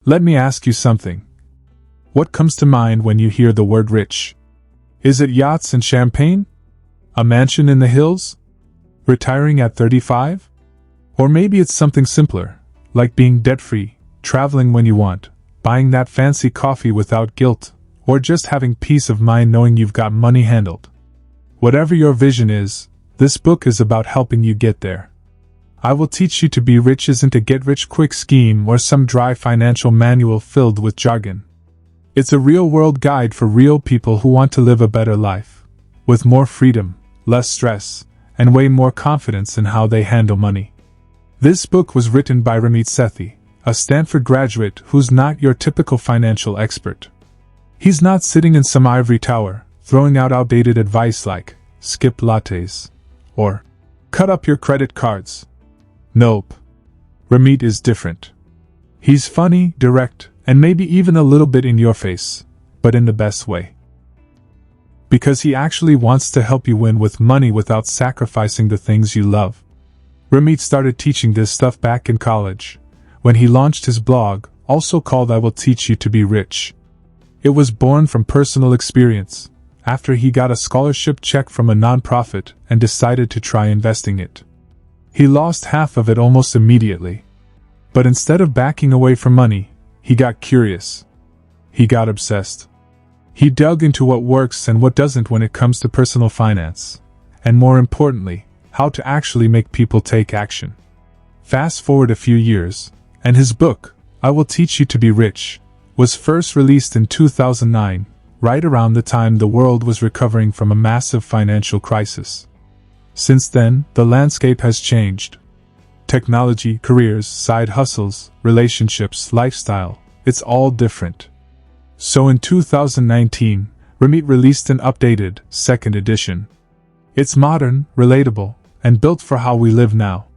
Let me ask you something. What comes to mind when you hear the word rich? Is it yachts and champagne? A mansion in the hills? Retiring at 35? Or maybe it's something simpler, like being debt-free, traveling when you want, buying that fancy coffee without guilt, or just having peace of mind knowing you've got money handled. Whatever your vision is, this book is about helping you get there. I Will Teach You to Be Rich isn't a get-rich-quick scheme or some dry financial manual filled with jargon. It's a real-world guide for real people who want to live a better life, with more freedom, less stress, and way more confidence in how they handle money. This book was written by Ramit Sethi, a Stanford graduate who's not your typical financial expert. He's not sitting in some ivory tower, throwing out outdated advice like, skip lattes, or, cut up your credit cards. Nope. Ramit is different. He's funny, direct, and maybe even a little bit in your face, but in the best way. Because he actually wants to help you win with money without sacrificing the things you love. Ramit started teaching this stuff back in college, when he launched his blog, also called I Will Teach You to Be Rich. It was born from personal experience, after he got a scholarship check from a nonprofit and decided to try investing it. He lost half of it almost immediately. But instead of backing away from money, he got curious. He got obsessed. He dug into what works and what doesn't when it comes to personal finance, and more importantly, how to actually make people take action. Fast forward a few years, and his book, I Will Teach You to Be Rich, was first released in 2009, right around the time the world was recovering from a massive financial crisis. Since then, the landscape has changed. Technology, careers, side hustles, relationships, lifestyle, it's all different. So in 2019, Ramit released an updated, second edition. It's modern, relatable, and built for how we live now.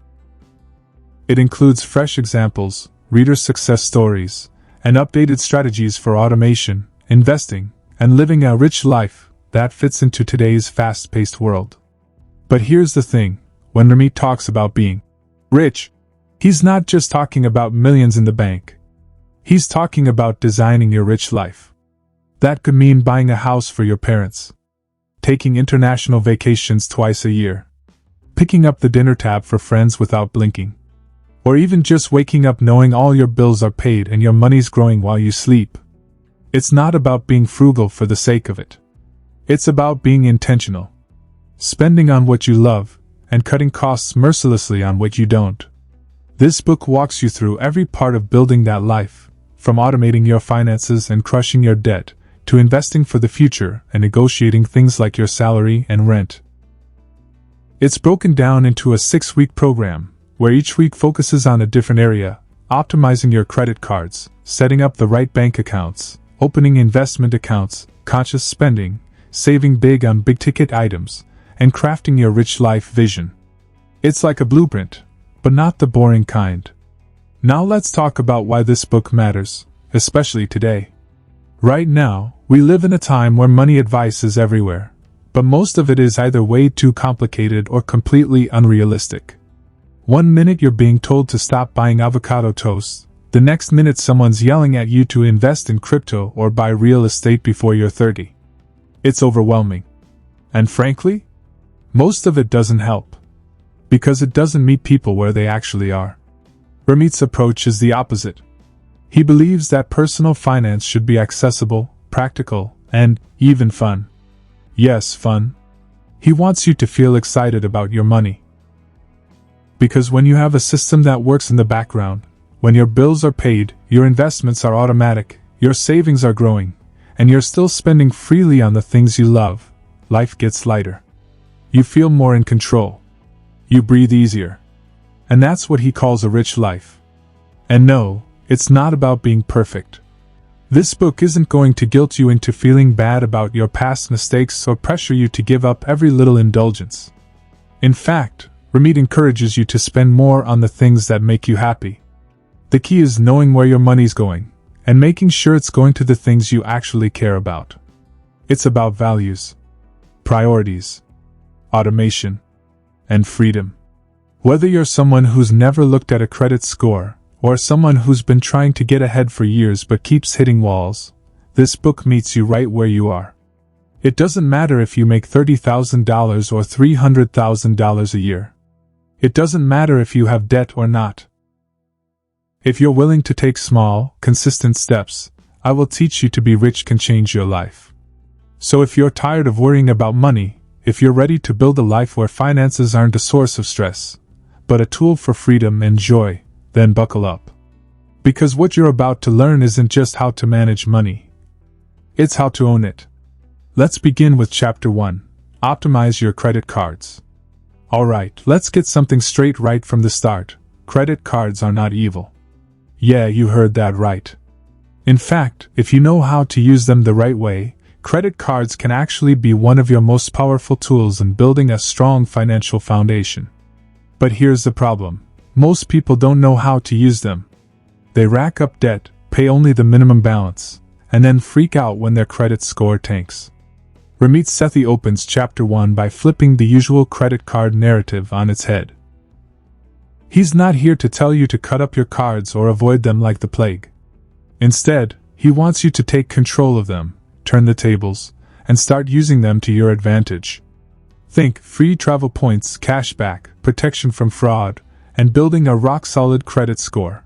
It includes fresh examples, reader success stories, and updated strategies for automation, investing, and living a rich life that fits into today's fast-paced world. But here's the thing, when Ramit talks about being rich, he's not just talking about millions in the bank. He's talking about designing your rich life. That could mean buying a house for your parents, taking international vacations twice a year, picking up the dinner tab for friends without blinking, or even just waking up knowing all your bills are paid and your money's growing while you sleep. It's not about being frugal for the sake of it. It's about being intentional. Spending on what you love, and cutting costs mercilessly on what you don't. This book walks you through every part of building that life, from automating your finances and crushing your debt, to investing for the future and negotiating things like your salary and rent. It's broken down into a 6-week program, where each week focuses on a different area: optimizing your credit cards, setting up the right bank accounts, opening investment accounts, conscious spending, saving big on big-ticket items, and crafting your rich life vision. It's like a blueprint, but not the boring kind. Now let's talk about why this book matters, especially today. Right now, we live in a time where money advice is everywhere, but most of it is either way too complicated or completely unrealistic. One minute you're being told to stop buying avocado toast, the next minute someone's yelling at you to invest in crypto or buy real estate before you're 30. It's overwhelming. And frankly, most of it doesn't help, because it doesn't meet people where they actually are. Ramit's approach is the opposite. He believes that personal finance should be accessible, practical, and even fun. Yes, fun. He wants you to feel excited about your money. Because when you have a system that works in the background, when your bills are paid, your investments are automatic, your savings are growing, and you're still spending freely on the things you love, life gets lighter. You feel more in control. You breathe easier. And that's what he calls a rich life. And no, it's not about being perfect. This book isn't going to guilt you into feeling bad about your past mistakes or pressure you to give up every little indulgence. In fact, Ramit encourages you to spend more on the things that make you happy. The key is knowing where your money's going, and making sure it's going to the things you actually care about. It's about values, priorities, automation, and freedom. Whether you're someone who's never looked at a credit score, or someone who's been trying to get ahead for years but keeps hitting walls, this book meets you right where you are. It doesn't matter if you make $30,000 or $300,000 a year. It doesn't matter if you have debt or not. If you're willing to take small, consistent steps, I will teach you to be rich can change your life. So if you're tired of worrying about money, if you're ready to build a life where finances aren't a source of stress, but a tool for freedom and joy, then buckle up. Because what you're about to learn isn't just how to manage money. It's how to own it. Let's begin with Chapter 1, Optimize Your Credit Cards. Alright, let's get something straight right from the start. Credit cards are not evil. Yeah, you heard that right. In fact, if you know how to use them the right way, credit cards can actually be one of your most powerful tools in building a strong financial foundation. But here's the problem. Most people don't know how to use them. They rack up debt, pay only the minimum balance, and then freak out when their credit score tanks. Ramit Sethi opens Chapter 1 by flipping the usual credit card narrative on its head. He's not here to tell you to cut up your cards or avoid them like the plague. Instead, he wants you to take control of them, turn the tables, and start using them to your advantage. Think free travel points, cashback, protection from fraud, and building a rock-solid credit score.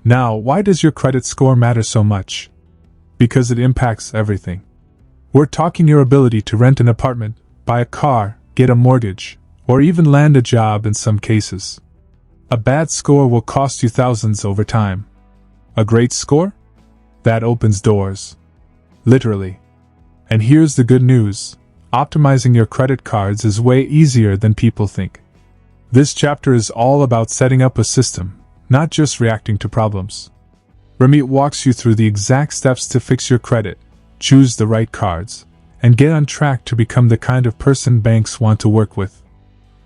Now, why does your credit score matter so much? Because it impacts everything. We're talking your ability to rent an apartment, buy a car, get a mortgage, or even land a job in some cases. A bad score will cost you thousands over time. A great score? That opens doors. Literally. And here's the good news. Optimizing your credit cards is way easier than people think. This chapter is all about setting up a system, not just reacting to problems. Ramit walks you through the exact steps to fix your credit, choose the right cards, and get on track to become the kind of person banks want to work with.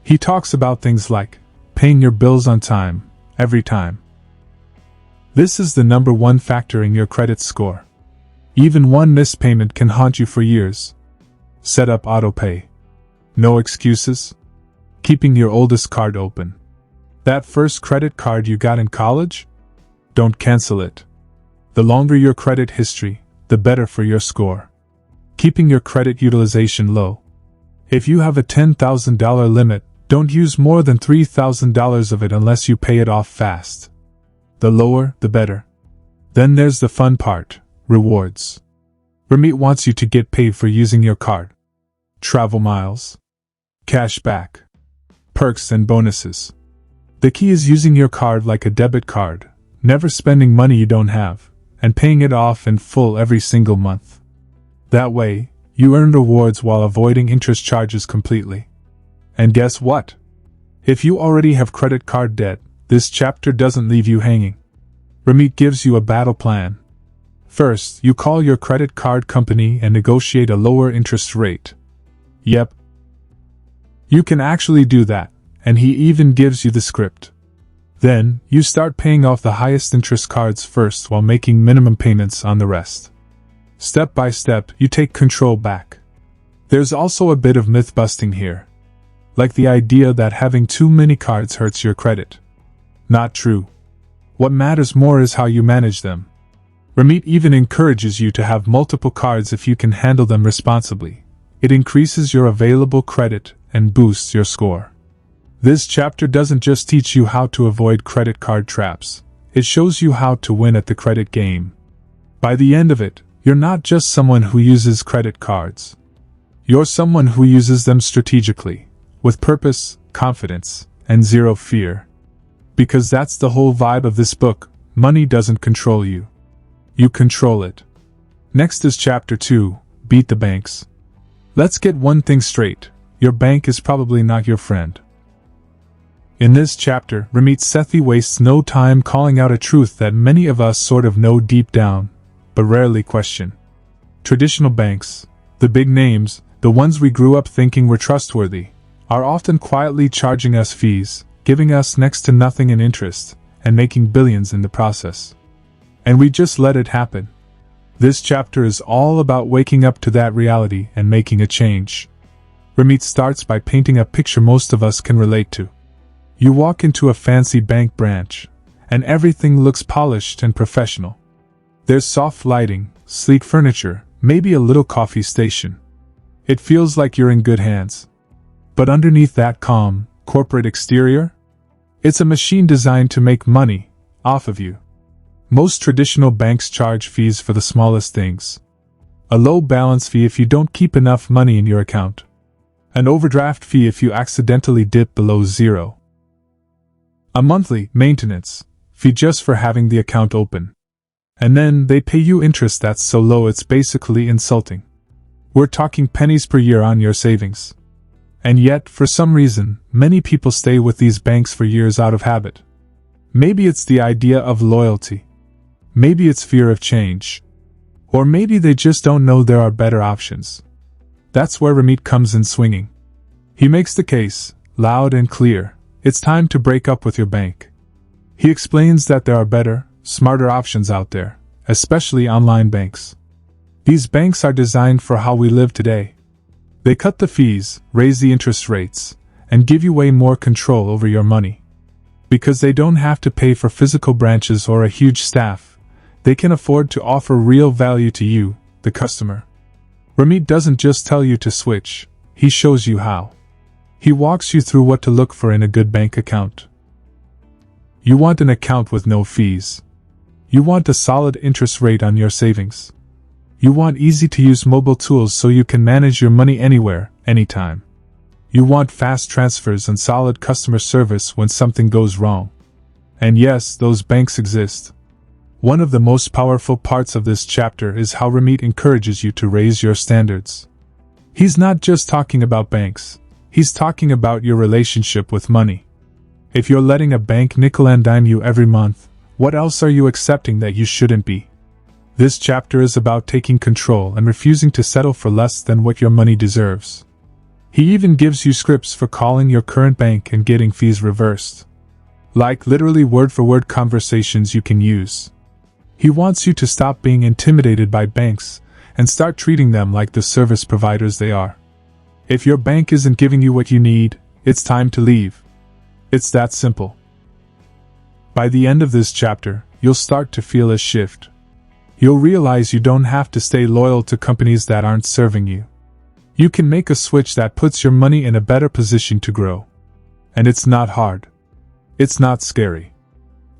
He talks about things like paying your bills on time, every time. This is the number one factor in your credit score. Even one missed payment can haunt you for years. Set up autopay. No excuses. Keeping your oldest card open. That first credit card you got in college? Don't cancel it. The longer your credit history, the better for your score. Keeping your credit utilization low. If you have a $10,000 limit, don't use more than $3,000 of it unless you pay it off fast. The lower, the better. Then there's the fun part, rewards. Ramit wants you to get paid for using your card. Travel miles. Cash back. Perks and bonuses. The key is using your card like a debit card, never spending money you don't have, and paying it off in full every single month. That way, you earn rewards while avoiding interest charges completely. And guess what? If you already have credit card debt, this chapter doesn't leave you hanging. Ramit gives you a battle plan. First, you call your credit card company and negotiate a lower interest rate. Yep. You can actually do that, and he even gives you the script. Then, you start paying off the highest interest cards first while making minimum payments on the rest. Step by step, you take control back. There's also a bit of myth busting here. Like the idea that having too many cards hurts your credit. Not true. What matters more is how you manage them. Ramit even encourages you to have multiple cards if you can handle them responsibly. It increases your available credit and boosts your score. This chapter doesn't just teach you how to avoid credit card traps, it shows you how to win at the credit game. By the end of it, you're not just someone who uses credit cards. You're someone who uses them strategically, with purpose, confidence, and zero fear. Because that's the whole vibe of this book. Money doesn't control you. You control it. Next is Chapter 2, Beat the Banks. Let's get one thing straight. Your bank is probably not your friend. In this chapter, Ramit Sethi wastes no time calling out a truth that many of us sort of know deep down, but rarely question. Traditional banks, the big names, the ones we grew up thinking were trustworthy, are often quietly charging us fees, giving us next to nothing in interest, and making billions in the process. And we just let it happen. This chapter is all about waking up to that reality and making a change. Ramit starts by painting a picture most of us can relate to. You walk into a fancy bank branch, and everything looks polished and professional. There's soft lighting, sleek furniture, maybe a little coffee station. It feels like you're in good hands. But underneath that calm, corporate exterior, it's a machine designed to make money off of you. Most traditional banks charge fees for the smallest things. A low balance fee if you don't keep enough money in your account. An overdraft fee if you accidentally dip below zero. A monthly maintenance fee just for having the account open. And then they pay you interest that's so low it's basically insulting. We're talking pennies per year on your savings. And yet, for some reason, many people stay with these banks for years out of habit. Maybe it's the idea of loyalty. Maybe it's fear of change. Or maybe they just don't know there are better options. That's where Ramit comes in swinging. He makes the case, loud and clear, it's time to break up with your bank. He explains that there are better, smarter options out there, especially online banks. These banks are designed for how we live today. They cut the fees, raise the interest rates, and give you way more control over your money. Because they don't have to pay for physical branches or a huge staff, they can afford to offer real value to you, the customer. Ramit doesn't just tell you to switch, he shows you how. He walks you through what to look for in a good bank account. You want an account with no fees. You want a solid interest rate on your savings. You want easy-to-use mobile tools so you can manage your money anywhere, anytime. You want fast transfers and solid customer service when something goes wrong. And yes, those banks exist. One of the most powerful parts of this chapter is how Ramit encourages you to raise your standards. He's not just talking about banks, he's talking about your relationship with money. If you're letting a bank nickel and dime you every month, what else are you accepting that you shouldn't be? This chapter is about taking control and refusing to settle for less than what your money deserves. He even gives you scripts for calling your current bank and getting fees reversed. Like literally word-for-word conversations you can use. He wants you to stop being intimidated by banks and start treating them like the service providers they are. If your bank isn't giving you what you need, it's time to leave. It's that simple. By the end of this chapter, you'll start to feel a shift. You'll realize you don't have to stay loyal to companies that aren't serving you. You can make a switch that puts your money in a better position to grow. And it's not hard. It's not scary.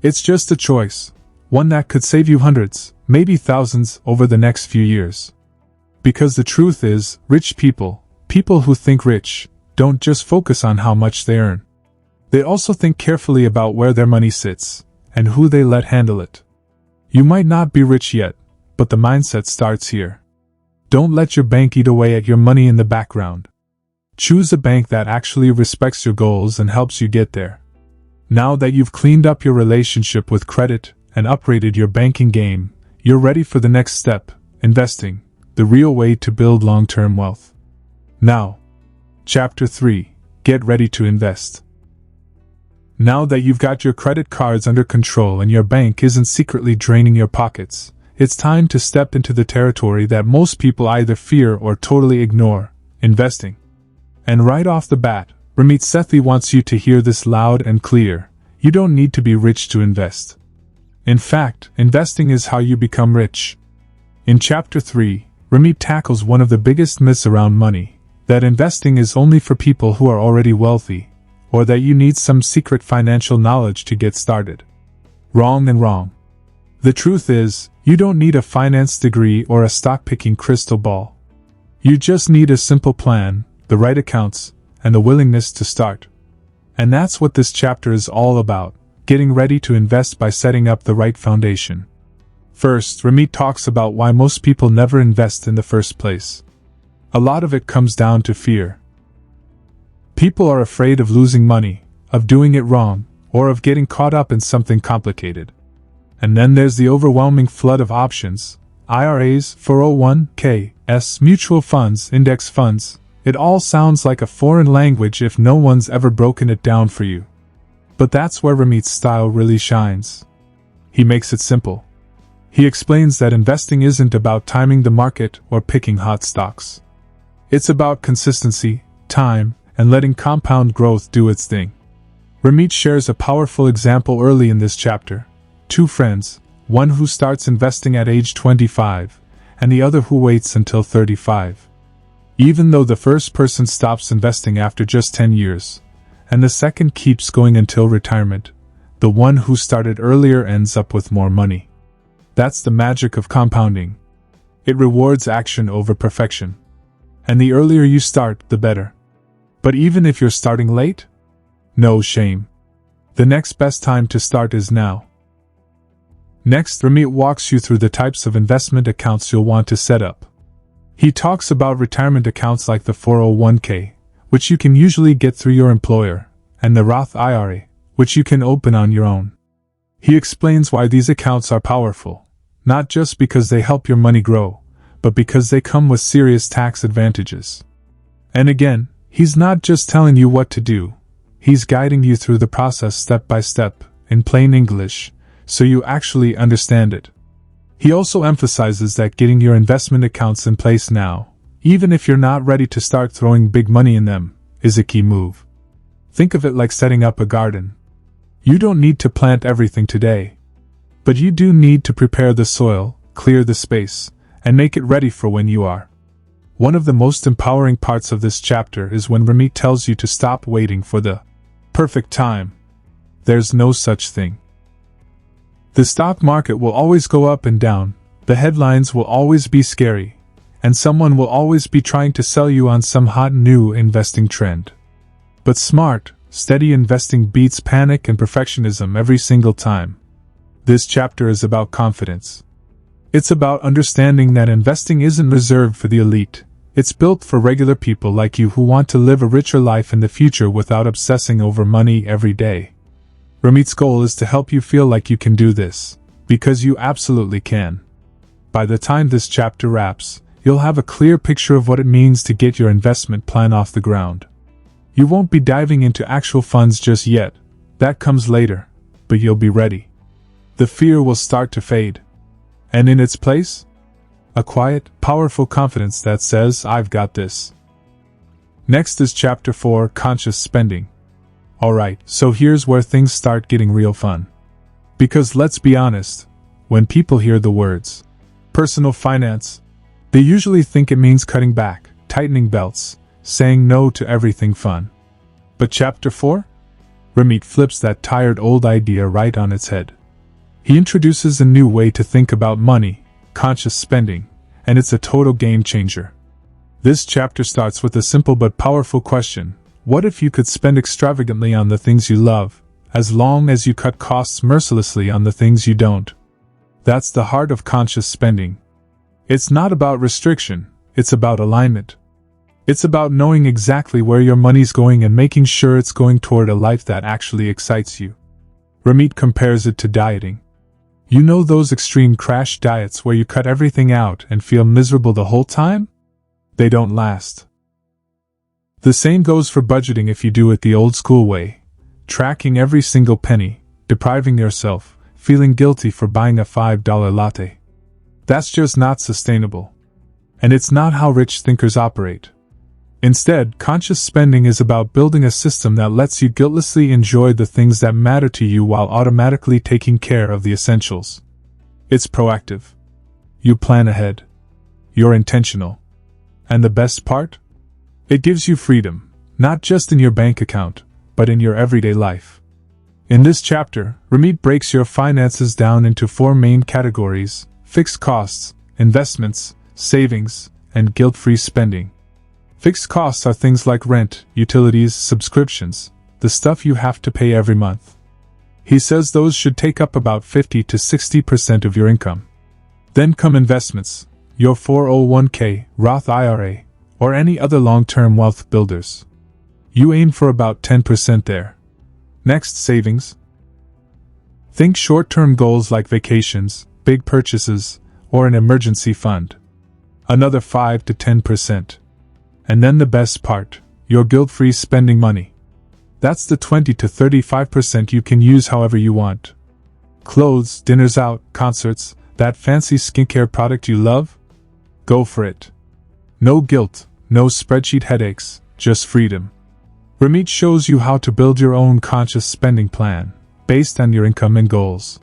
It's just a choice, one that could save you hundreds, maybe thousands, over the next few years. Because the truth is, rich people who think rich, don't just focus on how much they earn. They also think carefully about where their money sits, and who they let handle it. You might not be rich yet, but the mindset starts here. Don't let your bank eat away at your money in the background. Choose a bank that actually respects your goals and helps you get there. Now that you've cleaned up your relationship with credit and upgraded your banking game, you're ready for the next step, investing, the real way to build long-term wealth. Now, Chapter 3, Get ready to invest. Now that you've got your credit cards under control and your bank isn't secretly draining your pockets, it's time to step into the territory that most people either fear or totally ignore, investing. And right off the bat, Ramit Sethi wants you to hear this loud and clear. You don't need to be rich to invest. In fact, investing is how you become rich. In Chapter 3, Ramit tackles one of the biggest myths around money, that investing is only for people who are already wealthy, or that you need some secret financial knowledge to get started. Wrong and wrong. The truth is, you don't need a finance degree or a stock-picking crystal ball. You just need a simple plan, the right accounts, and the willingness to start. And that's what this chapter is all about, getting ready to invest by setting up the right foundation. First, Ramit talks about why most people never invest in the first place. A lot of it comes down to fear. People are afraid of losing money, of doing it wrong, or of getting caught up in something complicated. And then there's the overwhelming flood of options: IRAs, 401(k)s, mutual funds, index funds. It all sounds like a foreign language if no one's ever broken it down for you. But that's where Ramit's style really shines. He makes it simple. He explains that investing isn't about timing the market or picking hot stocks. It's about consistency, time, and letting compound growth do its thing. Ramit shares a powerful example early in this chapter. Two friends, one who starts investing at age 25, and the other who waits until 35. Even though the first person stops investing after just 10 years, and the second keeps going until retirement, the one who started earlier ends up with more money. That's the magic of compounding. It rewards action over perfection. And the earlier you start, the better. But even if you're starting late? No shame. The next best time to start is now. Next, Ramit walks you through the types of investment accounts you'll want to set up. He talks about retirement accounts like the 401k, which you can usually get through your employer, and the Roth IRA, which you can open on your own. He explains why these accounts are powerful, not just because they help your money grow, but because they come with serious tax advantages. And again, he's not just telling you what to do, he's guiding you through the process step by step, in plain English, so you actually understand it. He also emphasizes that getting your investment accounts in place now, even if you're not ready to start throwing big money in them, is a key move. Think of it like setting up a garden. You don't need to plant everything today. But you do need to prepare the soil, clear the space, and make it ready for when you are. One of the most empowering parts of this chapter is when Ramit tells you to stop waiting for the perfect time. There's no such thing. The stock market will always go up and down, the headlines will always be scary, and someone will always be trying to sell you on some hot new investing trend. But smart, steady investing beats panic and perfectionism every single time. This chapter is about confidence. It's about understanding that investing isn't reserved for the elite. It's built for regular people like you who want to live a richer life in the future without obsessing over money every day. Ramit's goal is to help you feel like you can do this, because you absolutely can. By the time this chapter wraps, you'll have a clear picture of what it means to get your investment plan off the ground. You won't be diving into actual funds just yet, that comes later, but you'll be ready. The fear will start to fade. And in its place, a quiet, powerful confidence that says, I've got this. Next is Chapter 4, Conscious Spending. Alright, so here's where things start getting real fun. Because let's be honest, when people hear the words personal finance, they usually think it means cutting back, tightening belts, saying no to everything fun. But Chapter 4? Ramit flips that tired old idea right on its head. He introduces a new way to think about money, conscious spending, and it's a total game changer. This chapter starts with a simple but powerful question. What if you could spend extravagantly on the things you love, as long as you cut costs mercilessly on the things you don't? That's the heart of conscious spending. It's not about restriction, it's about alignment. It's about knowing exactly where your money's going and making sure it's going toward a life that actually excites you. Ramit compares it to dieting. You know those extreme crash diets where you cut everything out and feel miserable the whole time? They don't last. The same goes for budgeting if you do it the old school way, tracking every single penny, depriving yourself, feeling guilty for buying a $5 latte. That's just not sustainable. And it's not how rich thinkers operate. Instead, conscious spending is about building a system that lets you guiltlessly enjoy the things that matter to you while automatically taking care of the essentials. It's proactive. You plan ahead. You're intentional. And the best part? It gives you freedom, not just in your bank account, but in your everyday life. In this chapter, Ramit breaks your finances down into 4 main categories: fixed costs, investments, savings, and guilt-free spending. Fixed costs are things like rent, utilities, subscriptions, the stuff you have to pay every month. He says those should take up about 50 to 60% of your income. Then come investments, your 401k, Roth IRA, or any other long-term wealth builders. You aim for about 10% there. Next, savings. Think short-term goals like vacations, big purchases, or an emergency fund. Another 5 to 10%. And then the best part, your guilt-free spending money. That's the 20 to 35% you can use however you want. Clothes, dinners out, concerts, that fancy skincare product you love? Go for it. No guilt, no spreadsheet headaches, just freedom. Ramit shows you how to build your own conscious spending plan, based on your income and goals.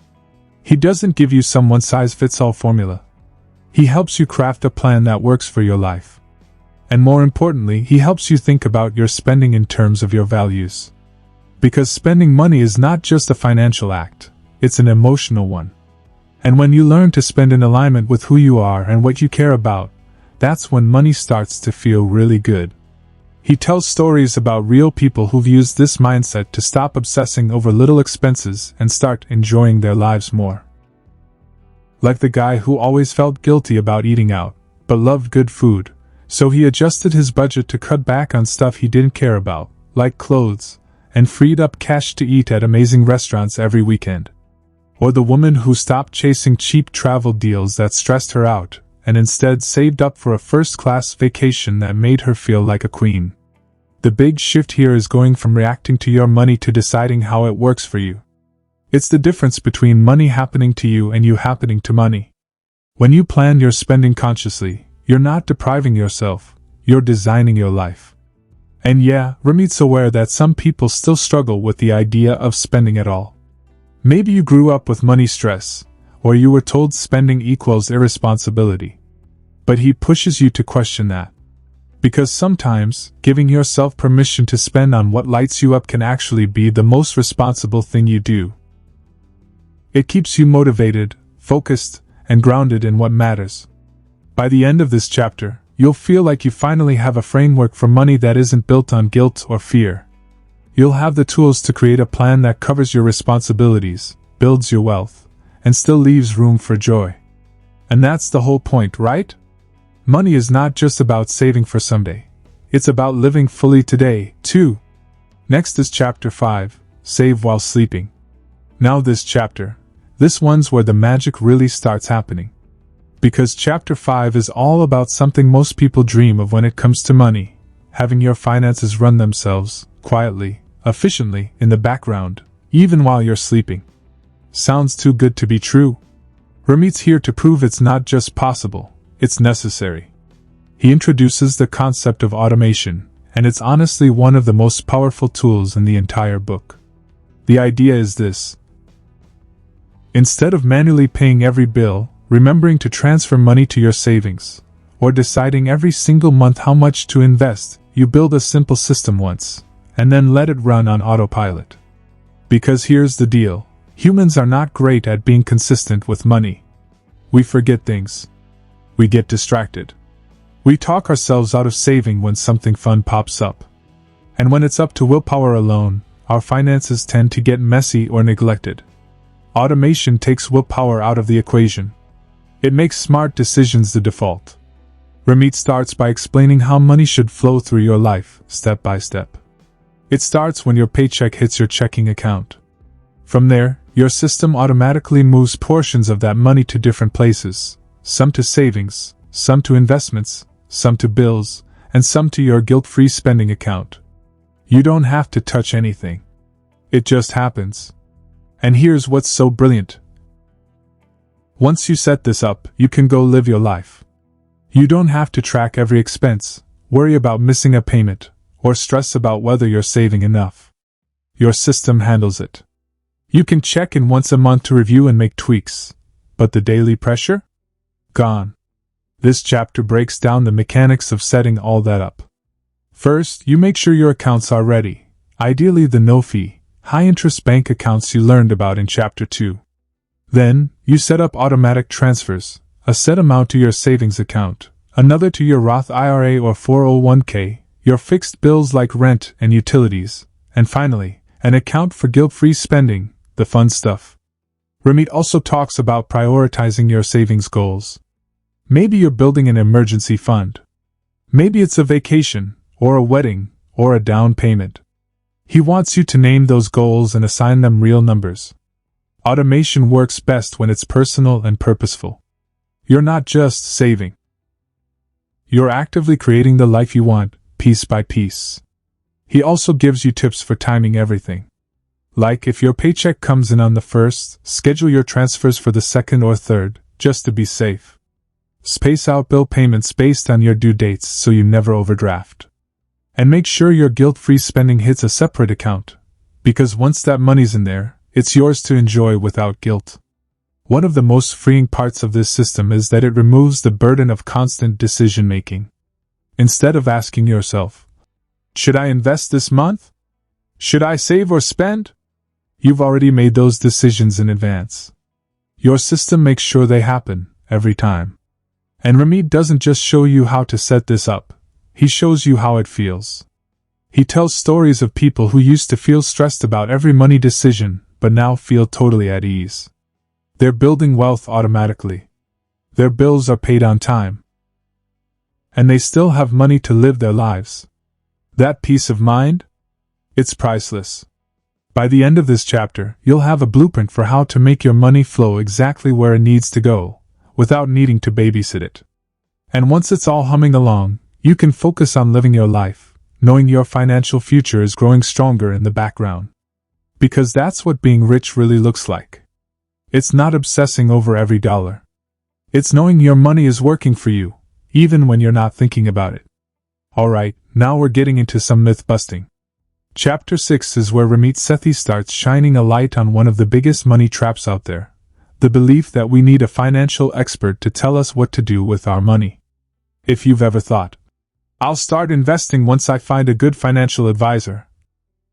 He doesn't give you some one-size-fits-all formula. He helps you craft a plan that works for your life. And more importantly, he helps you think about your spending in terms of your values. Because spending money is not just a financial act, it's an emotional one. And when you learn to spend in alignment with who you are and what you care about, that's when money starts to feel really good. He tells stories about real people who've used this mindset to stop obsessing over little expenses and start enjoying their lives more. Like the guy who always felt guilty about eating out, but loved good food, so he adjusted his budget to cut back on stuff he didn't care about, like clothes, and freed up cash to eat at amazing restaurants every weekend. Or the woman who stopped chasing cheap travel deals that stressed her out, and instead saved up for a first-class vacation that made her feel like a queen. The big shift here is going from reacting to your money to deciding how it works for you. It's the difference between money happening to you and you happening to money. When you plan your spending consciously, you're not depriving yourself, you're designing your life. And yeah, Ramit's aware that some people still struggle with the idea of spending at all. Maybe you grew up with money stress, or you were told spending equals irresponsibility. But he pushes you to question that. Because sometimes, giving yourself permission to spend on what lights you up can actually be the most responsible thing you do. It keeps you motivated, focused, and grounded in what matters. By the end of this chapter, you'll feel like you finally have a framework for money that isn't built on guilt or fear. You'll have the tools to create a plan that covers your responsibilities, builds your wealth, and still leaves room for joy. And that's the whole point, right? Money is not just about saving for someday. It's about living fully today, too. Next is Chapter 5, Save While Sleeping. Now this one's where the magic really starts happening. Because Chapter 5 is all about something most people dream of when it comes to money: having your finances run themselves, quietly, efficiently, in the background, even while you're sleeping. Sounds too good to be true? Ramit's here to prove it's not just possible, it's necessary. He introduces the concept of automation, and it's honestly one of the most powerful tools in the entire book. The idea is this. Instead of manually paying every bill, remembering to transfer money to your savings, or deciding every single month how much to invest, you build a simple system once, and then let it run on autopilot. Because here's the deal, humans are not great at being consistent with money. We forget things. We get distracted. We talk ourselves out of saving when something fun pops up. And when it's up to willpower alone, our finances tend to get messy or neglected. Automation takes willpower out of the equation. It makes smart decisions the default. Ramit starts by explaining how money should flow through your life, step by step. It starts when your paycheck hits your checking account. From there, your system automatically moves portions of that money to different places, some to savings, some to investments, some to bills, and some to your guilt-free spending account. You don't have to touch anything. It just happens. And here's what's so brilliant. Once you set this up, you can go live your life. You don't have to track every expense, worry about missing a payment, or stress about whether you're saving enough. Your system handles it. You can check in once a month to review and make tweaks. But the daily pressure? Gone. This chapter breaks down the mechanics of setting all that up. First, you make sure your accounts are ready, ideally the no-fee, high-interest bank accounts you learned about in Chapter 2. Then, you set up automatic transfers, a set amount to your savings account, another to your Roth IRA or 401k, your fixed bills like rent and utilities, and finally, an account for guilt-free spending, the fun stuff. Ramit also talks about prioritizing your savings goals. Maybe you're building an emergency fund. Maybe it's a vacation, or a wedding, or a down payment. He wants you to name those goals and assign them real numbers. Automation works best when it's personal and purposeful. You're not just saving. You're actively creating the life you want, piece by piece. He also gives you tips for timing everything. Like if your paycheck comes in on the 1st, schedule your transfers for the 2nd or 3rd, just to be safe. Space out bill payments based on your due dates so you never overdraft. And make sure your guilt-free spending hits a separate account, because once that money's in there, it's yours to enjoy without guilt. One of the most freeing parts of this system is that it removes the burden of constant decision-making. Instead of asking yourself, should I invest this month? Should I save or spend? You've already made those decisions in advance. Your system makes sure they happen, every time. And Ramit doesn't just show you how to set this up, he shows you how it feels. He tells stories of people who used to feel stressed about every money decision, but now feel totally at ease. They're building wealth automatically. Their bills are paid on time. And they still have money to live their lives. That peace of mind? It's priceless. By the end of this chapter, you'll have a blueprint for how to make your money flow exactly where it needs to go, without needing to babysit it. And once it's all humming along, you can focus on living your life, knowing your financial future is growing stronger in the background. Because that's what being rich really looks like. It's not obsessing over every dollar. It's knowing your money is working for you, even when you're not thinking about it. Alright, now we're getting into some myth busting. Chapter 6 is where Ramit Sethi starts shining a light on one of the biggest money traps out there, the belief that we need a financial expert to tell us what to do with our money. If you've ever thought, I'll start investing once I find a good financial advisor,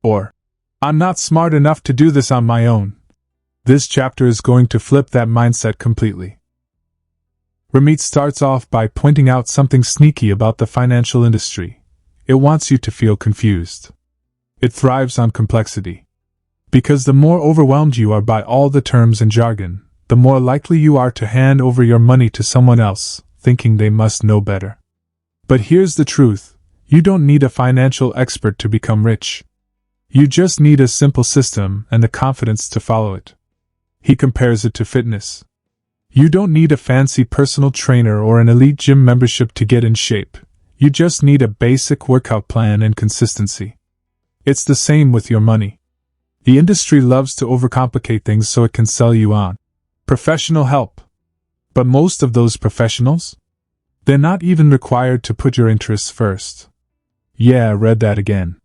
or I'm not smart enough to do this on my own, this chapter is going to flip that mindset completely. Ramit starts off by pointing out something sneaky about the financial industry. It wants you to feel confused. It thrives on complexity. Because the more overwhelmed you are by all the terms and jargon, the more likely you are to hand over your money to someone else, thinking they must know better. But here's the truth, you don't need a financial expert to become rich. You just need a simple system and the confidence to follow it. He compares it to fitness. You don't need a fancy personal trainer or an elite gym membership to get in shape. You just need a basic workout plan and consistency. It's the same with your money. The industry loves to overcomplicate things so it can sell you on professional help. But most of those professionals? They're not even required to put your interests first. Yeah, I read that again.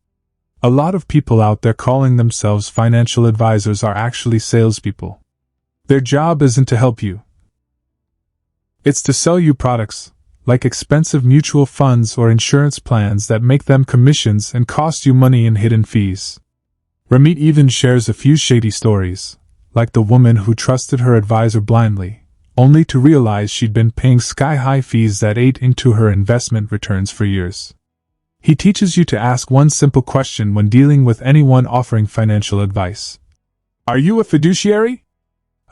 A lot of people out there calling themselves financial advisors are actually salespeople. Their job isn't to help you. It's to sell you products, like expensive mutual funds or insurance plans that make them commissions and cost you money in hidden fees. Ramit even shares a few shady stories, like the woman who trusted her advisor blindly, only to realize she'd been paying sky-high fees that ate into her investment returns for years. He teaches you to ask one simple question when dealing with anyone offering financial advice. Are you a fiduciary?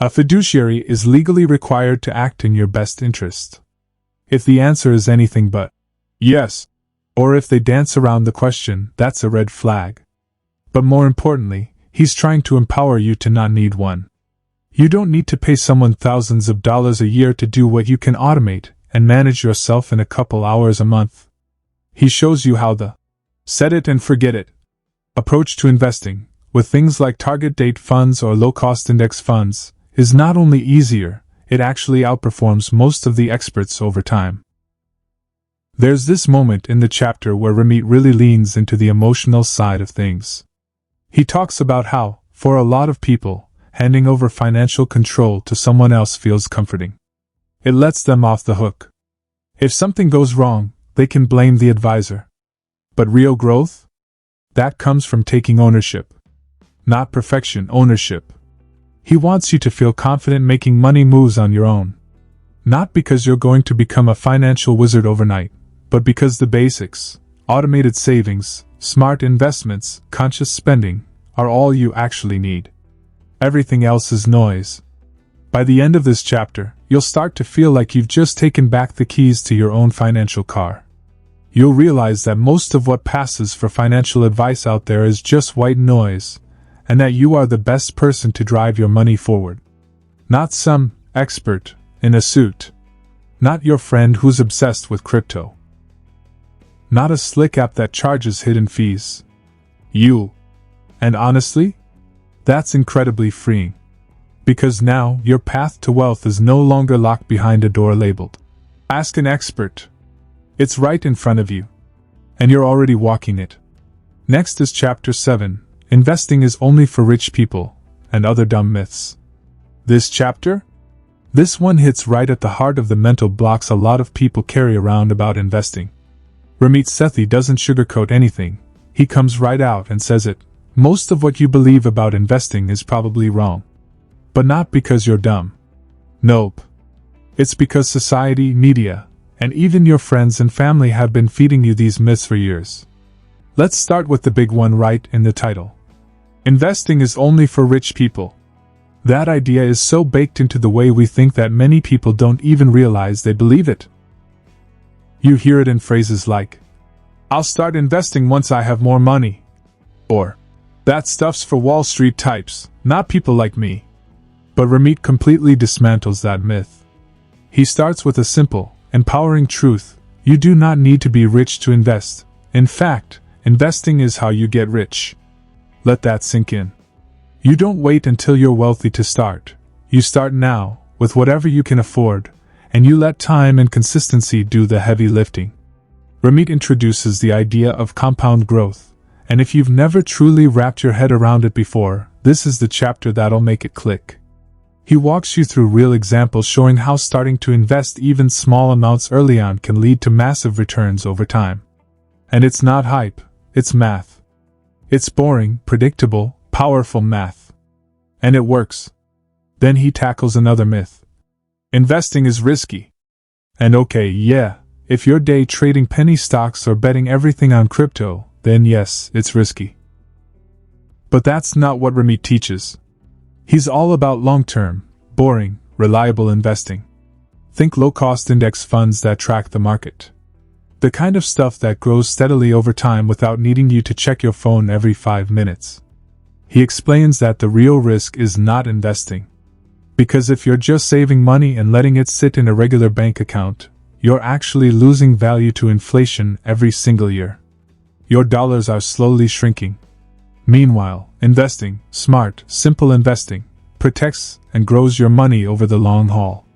A fiduciary is legally required to act in your best interest. If the answer is anything but yes, or if they dance around the question, that's a red flag. But more importantly, he's trying to empower you to not need one. You don't need to pay someone thousands of dollars a year to do what you can automate and manage yourself in a couple hours a month. He shows you how the set it and forget it approach to investing, with things like target date funds or low-cost index funds, is not only easier, it actually outperforms most of the experts over time. There's this moment in the chapter where Ramit really leans into the emotional side of things. He talks about how, for a lot of people, handing over financial control to someone else feels comforting. It lets them off the hook. If something goes wrong, they can blame the advisor. But real growth? That comes from taking ownership. Not perfection, ownership. He wants you to feel confident making money moves on your own. Not because you're going to become a financial wizard overnight, but because the basics, automated savings, smart investments, conscious spending, are all you actually need. Everything else is noise. By the end of this chapter, you'll start to feel like you've just taken back the keys to your own financial car. You'll realize that most of what passes for financial advice out there is just white noise, and that you are the best person to drive your money forward. Not some expert in a suit. Not your friend who's obsessed with crypto. Not a slick app that charges hidden fees. You. And honestly, that's incredibly freeing. Because now, your path to wealth is no longer locked behind a door labeled "Ask an expert." It's right in front of you. And you're already walking it. Next is Chapter 7, Investing is Only for Rich People, and Other Dumb Myths. This chapter? This one hits right at the heart of the mental blocks a lot of people carry around about investing. Ramit Sethi doesn't sugarcoat anything, he comes right out and says it. Most of what you believe about investing is probably wrong. But not because you're dumb. Nope. It's because society, media, and even your friends and family have been feeding you these myths for years. Let's start with the big one right in the title. Investing is only for rich people. That idea is so baked into the way we think that many people don't even realize they believe it. You hear it in phrases like, "I'll start investing once I have more money," or, "That stuff's for Wall Street types, not people like me." But Ramit completely dismantles that myth. He starts with a simple, empowering truth: you do not need to be rich to invest. In fact, investing is how you get rich. Let that sink in. You don't wait until you're wealthy to start. You start now, with whatever you can afford, and you let time and consistency do the heavy lifting. Ramit introduces the idea of compound growth, and if you've never truly wrapped your head around it before, this is the chapter that'll make it click. He walks you through real examples showing how starting to invest even small amounts early on can lead to massive returns over time. And it's not hype, it's math. It's boring, predictable, powerful math. And it works. Then he tackles another myth. Investing is risky. And okay, yeah, if you're day trading penny stocks or betting everything on crypto, then yes, it's risky. But that's not what Ramit teaches. He's all about long-term, boring, reliable investing. Think low-cost index funds that track the market. The kind of stuff that grows steadily over time without needing you to check your phone every 5 minutes. He explains that the real risk is not investing. Because if you're just saving money and letting it sit in a regular bank account, you're actually losing value to inflation every single year. Your dollars are slowly shrinking. Meanwhile, investing, smart, simple investing, protects and grows your money over the long haul.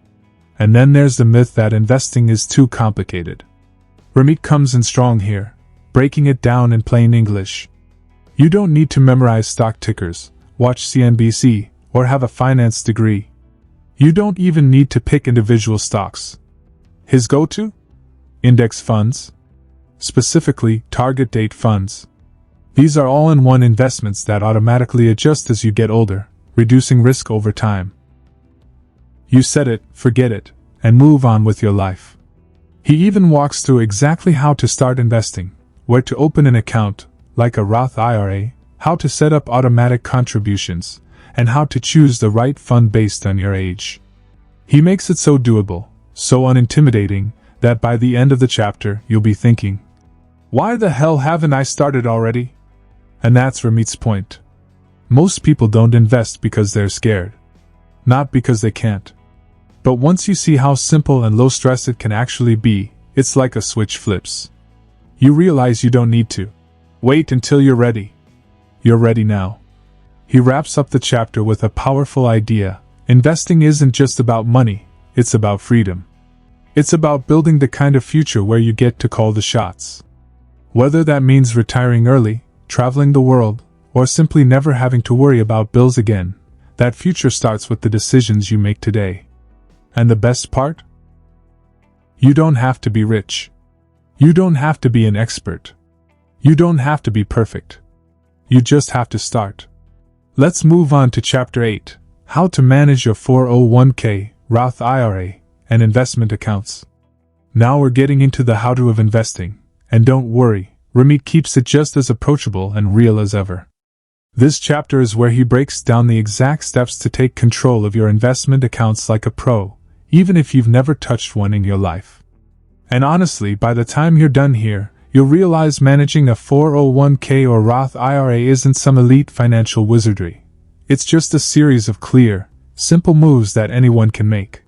And then there's the myth that investing is too complicated. Ramit comes in strong here, breaking it down in plain English. You don't need to memorize stock tickers, watch CNBC, or have a finance degree. You don't even need to pick individual stocks. His go-to? Index funds. Specifically, target date funds. These are all-in-one investments that automatically adjust as you get older, reducing risk over time. You set it, forget it, and move on with your life. He even walks through exactly how to start investing, where to open an account, like a Roth IRA, how to set up automatic contributions, and how to choose the right fund based on your age. He makes it so doable, so unintimidating, that by the end of the chapter you'll be thinking, why the hell haven't I started already? And that's Ramit's point. Most people don't invest because they're scared. Not because they can't. But once you see how simple and low stress it can actually be, it's like a switch flips. You realize you don't need to wait until you're ready. You're ready now. He wraps up the chapter with a powerful idea. Investing isn't just about money, it's about freedom. It's about building the kind of future where you get to call the shots. Whether that means retiring early, traveling the world, or simply never having to worry about bills again, that future starts with the decisions you make today. And the best part? You don't have to be rich. You don't have to be an expert. You don't have to be perfect. You just have to start. Let's move on to Chapter 8, How to Manage Your 401k, Roth IRA, and Investment Accounts. Now we're getting into the how-to of investing, and don't worry, Ramit keeps it just as approachable and real as ever. This chapter is where he breaks down the exact steps to take control of your investment accounts like a pro, even if you've never touched one in your life. And honestly, by the time you're done here, you'll realize managing a 401k or Roth IRA isn't some elite financial wizardry. It's just a series of clear, simple moves that anyone can make.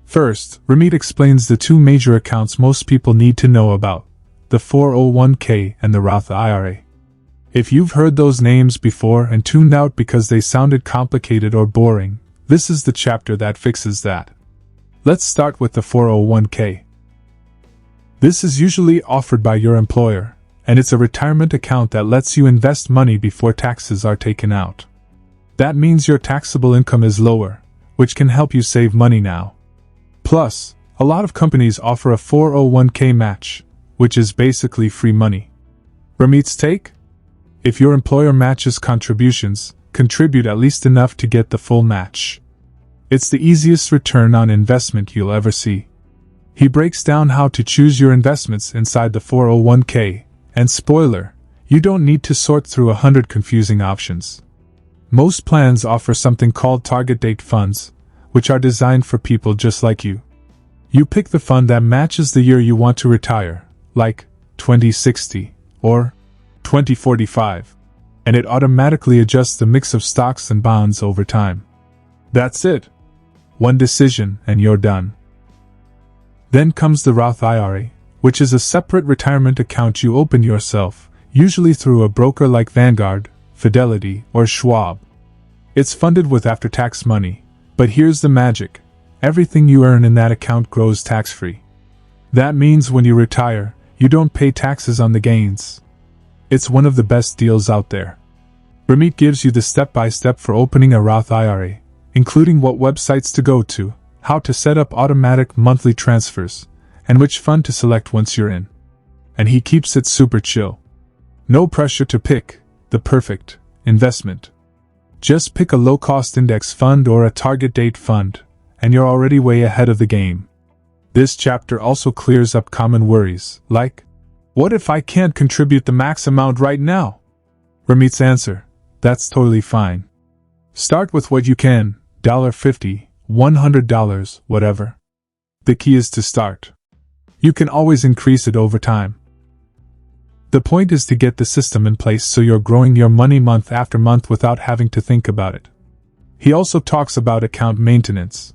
First, Ramit explains the two major accounts most people need to know about, the 401k and the Roth IRA. If you've heard those names before and tuned out because they sounded complicated or boring, this is the chapter that fixes that. Let's start with the 401k. This is usually offered by your employer, and it's a retirement account that lets you invest money before taxes are taken out. That means your taxable income is lower, which can help you save money now. Plus, a lot of companies offer a 401k match, which is basically free money. Ramit's take? If your employer matches contributions, contribute at least enough to get the full match. It's the easiest return on investment you'll ever see. He breaks down how to choose your investments inside the 401k, and spoiler, you don't need to sort through 100 confusing options. Most plans offer something called target date funds, which are designed for people just like you. You pick the fund that matches the year you want to retire, like 2060 or 2045, and it automatically adjusts the mix of stocks and bonds over time. That's it. One decision and you're done. Then comes the Roth IRA, which is a separate retirement account you open yourself, usually through a broker like Vanguard, Fidelity, or Schwab. It's funded with after-tax money, but here's the magic. Everything you earn in that account grows tax-free. That means when you retire, you don't pay taxes on the gains. It's one of the best deals out there. Ramit gives you the step-by-step for opening a Roth IRA, including what websites to go to, how to set up automatic monthly transfers, and which fund to select once you're in. And he keeps it super chill. No pressure to pick the perfect investment. Just pick a low-cost index fund or a target date fund, and you're already way ahead of the game. This chapter also clears up common worries, like, what if I can't contribute the max amount right now? Ramit's answer, that's totally fine. Start with what you can, $50, $100, whatever. The key is to start. You can always increase it over time. The point is to get the system in place so you're growing your money month after month without having to think about it. He also talks about account maintenance.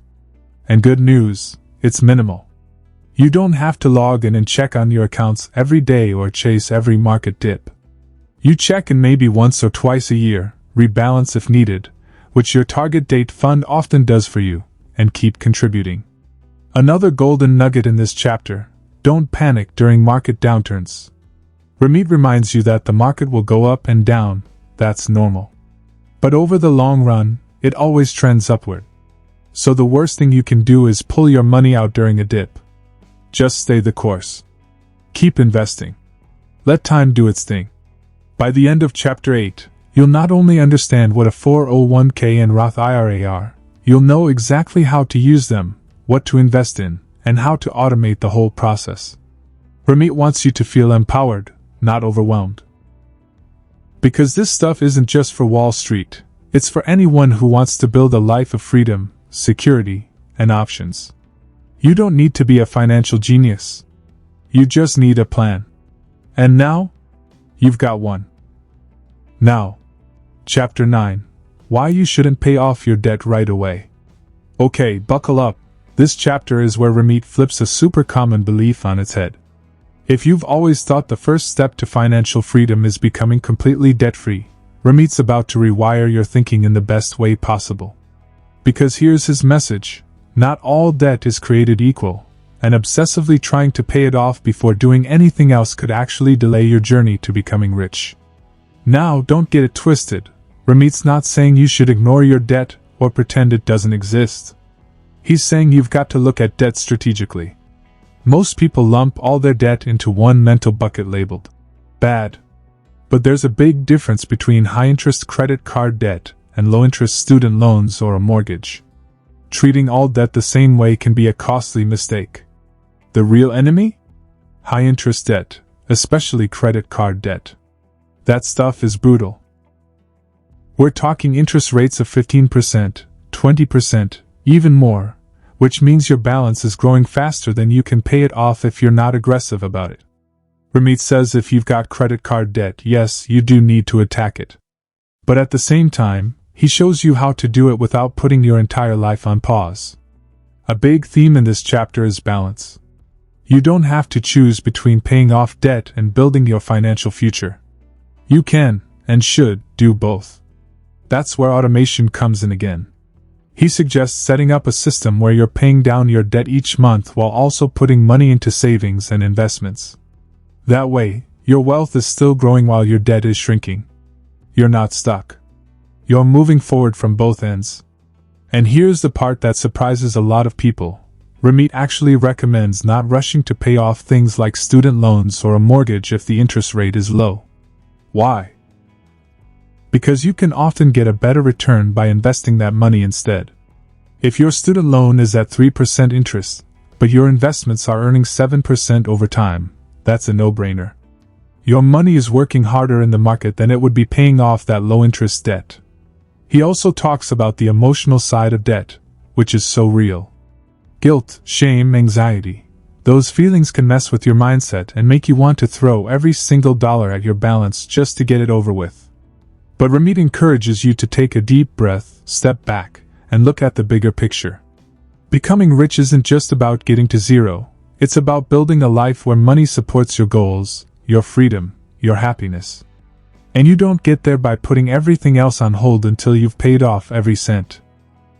And good news, it's minimal. You don't have to log in and check on your accounts every day or chase every market dip. You check in maybe once or twice a year, rebalance if needed, which your target date fund often does for you, and keep contributing. Another golden nugget in this chapter, don't panic during market downturns. Ramit reminds you that the market will go up and down, that's normal. But over the long run, it always trends upward. So the worst thing you can do is pull your money out during a dip. Just stay the course. Keep investing. Let time do its thing. By the end of Chapter 8, you'll not only understand what a 401k and Roth IRA are, you'll know exactly how to use them, what to invest in, and how to automate the whole process. Ramit wants you to feel empowered, not overwhelmed. Because this stuff isn't just for Wall Street, it's for anyone who wants to build a life of freedom, security, and options. You don't need to be a financial genius. You just need a plan. And now, you've got one. Now, Chapter 9. Why you shouldn't pay off your debt right away. Okay, buckle up. This chapter is where Ramit flips a super common belief on its head. If you've always thought the first step to financial freedom is becoming completely debt-free, Ramit's about to rewire your thinking in the best way possible. Because here's his message: not all debt is created equal, and obsessively trying to pay it off before doing anything else could actually delay your journey to becoming rich. Now, don't get it twisted. Ramit's not saying you should ignore your debt or pretend it doesn't exist. He's saying you've got to look at debt strategically. Most people lump all their debt into one mental bucket labeled bad. But there's a big difference between high-interest credit card debt and low-interest student loans or a mortgage. Treating all debt the same way can be a costly mistake. The real enemy? High-interest debt, especially credit card debt. That stuff is brutal. We're talking interest rates of 15%, 20%, even more, which means your balance is growing faster than you can pay it off if you're not aggressive about it. Ramit says if you've got credit card debt, yes, you do need to attack it. But at the same time, he shows you how to do it without putting your entire life on pause. A big theme in this chapter is balance. You don't have to choose between paying off debt and building your financial future. You can, and should, do both. That's where automation comes in again. He suggests setting up a system where you're paying down your debt each month while also putting money into savings and investments. That way, Your wealth is still growing while your debt is shrinking. You're not stuck. You're moving forward from both ends. And here's the part that surprises a lot of people. Ramit actually recommends not rushing to pay off things like student loans or a mortgage if the interest rate is low. Why? Because you can often get a better return by investing that money instead. If your student loan is at 3% interest, but your investments are earning 7% over time, that's a no-brainer. Your money is working harder in the market than it would be paying off that low-interest debt. He also talks about the emotional side of debt, which is so real. Guilt, shame, anxiety. Those feelings can mess with your mindset and make you want to throw every single dollar at your balance just to get it over with. But Ramit encourages you to take a deep breath, step back, and look at the bigger picture. Becoming rich isn't just about getting to zero, it's about building a life where money supports your goals, your freedom, your happiness. And you don't get there by putting everything else on hold until you've paid off every cent.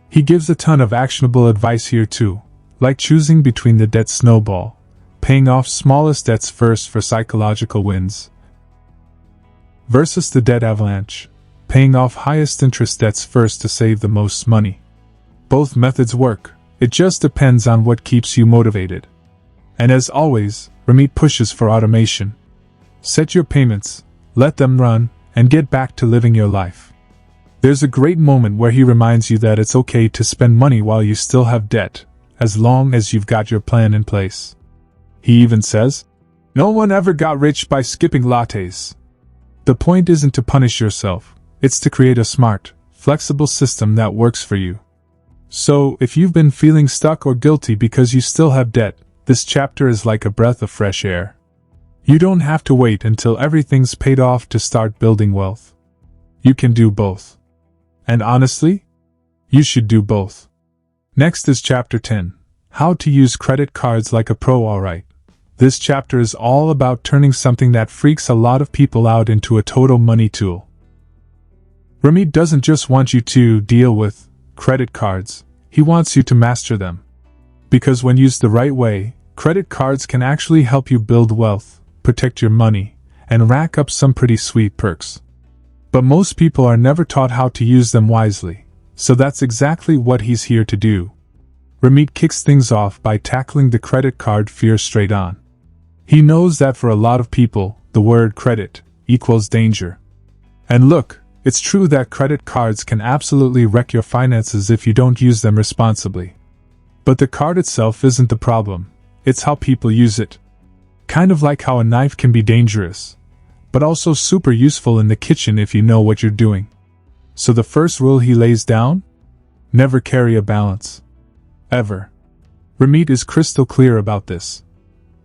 He gives a ton of actionable advice here too, like choosing between the debt snowball, paying off smallest debts first for psychological wins, versus the debt avalanche, paying off highest interest debts first to save the most money. Both methods work, it just depends on what keeps you motivated. And as always, Ramit pushes for automation. Set your payments, let them run, and get back to living your life. There's a great moment where he reminds you that it's okay to spend money while you still have debt, as long as you've got your plan in place. He even says, "No one ever got rich by skipping lattes." The point isn't to punish yourself, it's to create a smart, flexible system that works for you. So, if you've been feeling stuck or guilty because you still have debt, this chapter is like a breath of fresh air. You don't have to wait until everything's paid off to start building wealth. You can do both. And honestly, you should do both. Next is Chapter 10, How to Use Credit Cards Like a Pro. Alright. This chapter is all about turning something that freaks a lot of people out into a total money tool. Ramit doesn't just want you to deal with credit cards, he wants you to master them. Because when used the right way, credit cards can actually help you build wealth, protect your money, and rack up some pretty sweet perks. But most people are never taught how to use them wisely, so that's exactly what he's here to do. Ramit kicks things off by tackling the credit card fear straight on. He knows that for a lot of people, the word credit equals danger. And look, it's true that credit cards can absolutely wreck your finances if you don't use them responsibly. But the card itself isn't the problem, it's how people use it. Kind of like how a knife can be dangerous, but also super useful in the kitchen if you know what you're doing. So the first rule he lays down? Never carry a balance. Ever. Ramit is crystal clear about this.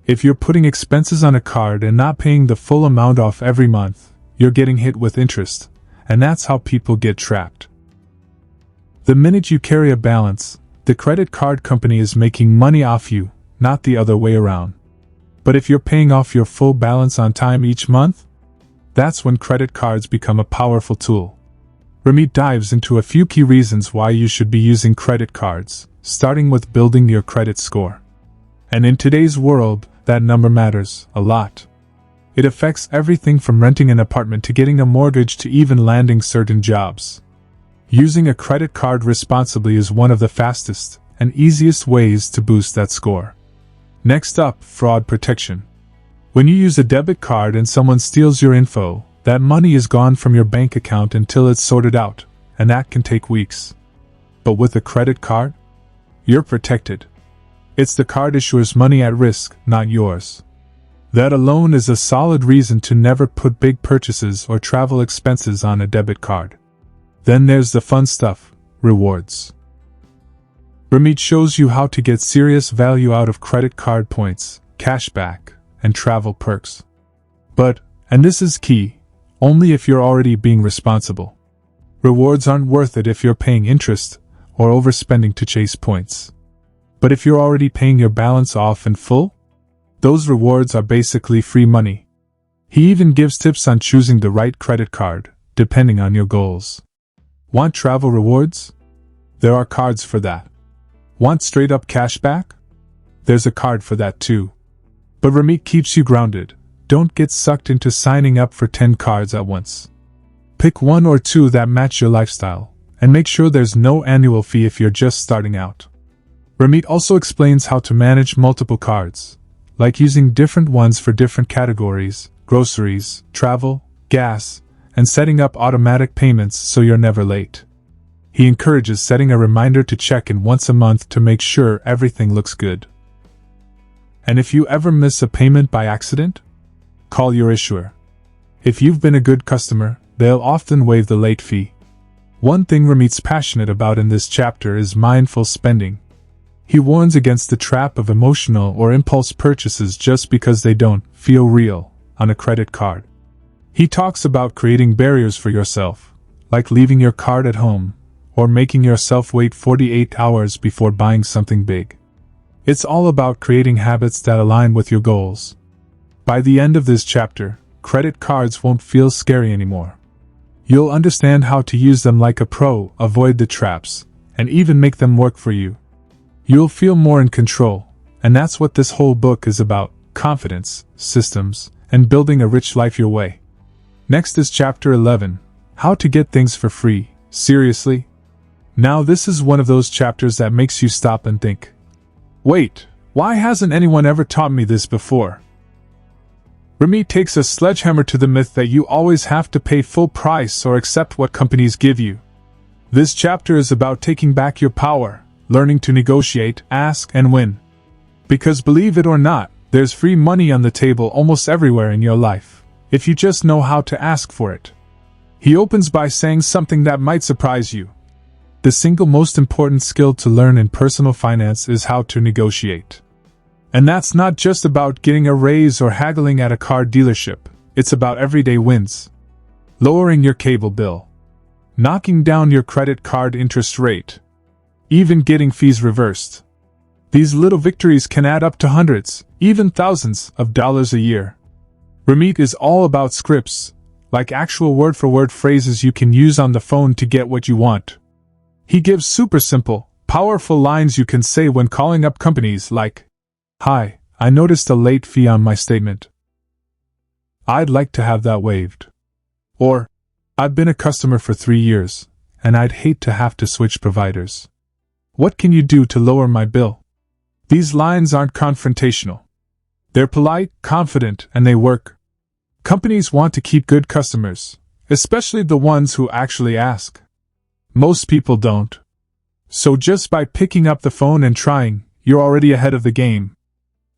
If you're putting expenses on a card and not paying the full amount off every month, you're getting hit with interest, and that's how people get trapped. The minute you carry a balance, the credit card company is making money off you, not the other way around. But if you're paying off your full balance on time each month, that's when credit cards become a powerful tool. Ramit dives into a few key reasons why you should be using credit cards, starting with building your credit score. And in today's world, that number matters a lot. It affects everything from renting an apartment to getting a mortgage to even landing certain jobs. Using a credit card responsibly is one of the fastest and easiest ways to boost that score. Next up, fraud protection. When you use a debit card and someone steals your info, that money is gone from your bank account until it's sorted out, and that can take weeks. But with a credit card, you're protected. It's the card issuer's money at risk, not yours. That alone is a solid reason to never put big purchases or travel expenses on a debit card. Then there's the fun stuff, rewards. Ramit shows you how to get serious value out of credit card points, cashback, and travel perks. But, and this is key, only if you're already being responsible. Rewards aren't worth it if you're paying interest or overspending to chase points. But if you're already paying your balance off in full, those rewards are basically free money. He even gives tips on choosing the right credit card, depending on your goals. Want travel rewards? There are cards for that. Want straight-up cashback? There's a card for that too. But Ramit keeps you grounded, don't get sucked into signing up for 10 cards at once. Pick one or two that match your lifestyle, and make sure there's no annual fee if you're just starting out. Ramit also explains how to manage multiple cards, like using different ones for different categories, groceries, travel, gas, and setting up automatic payments so you're never late. He encourages setting a reminder to check in once a month to make sure everything looks good. And if you ever miss a payment by accident, call your issuer. If you've been a good customer, they'll often waive the late fee. One thing Ramit's passionate about in this chapter is mindful spending. He warns against the trap of emotional or impulse purchases just because they don't feel real on a credit card. He talks about creating barriers for yourself, like leaving your card at home, or making yourself wait 48 hours before buying something big. It's all about creating habits that align with your goals. By the end of this chapter, credit cards won't feel scary anymore. You'll understand how to use them like a pro, avoid the traps, and even make them work for you. You'll feel more in control, and that's what this whole book is about: confidence, systems, and building a rich life your way. Next is Chapter 11, How to Get Things for Free. Seriously? Now this is one of those chapters that makes you stop and think, wait, why hasn't anyone ever taught me this before? Ramit takes a sledgehammer to the myth that you always have to pay full price or accept what companies give you. This chapter is about taking back your power, learning to negotiate, ask, and win. Because believe it or not, there's free money on the table almost everywhere in your life, if you just know how to ask for it. He opens by saying something that might surprise you. The single most important skill to learn in personal finance is how to negotiate. And that's not just about getting a raise or haggling at a car dealership, it's about everyday wins. Lowering your cable bill. Knocking down your credit card interest rate. Even getting fees reversed. These little victories can add up to hundreds, even thousands of dollars a year. Ramit is all about scripts, like actual word-for-word phrases you can use on the phone to get what you want. He gives super simple, powerful lines you can say when calling up companies like, "Hi, I noticed a late fee on my statement. I'd like to have that waived." Or, "I've been a customer for 3 years, and I'd hate to have to switch providers. What can you do to lower my bill?" These lines aren't confrontational. They're polite, confident, and they work. Companies want to keep good customers, especially the ones who actually ask. Most people don't. So just by picking up the phone and trying, you're already ahead of the game.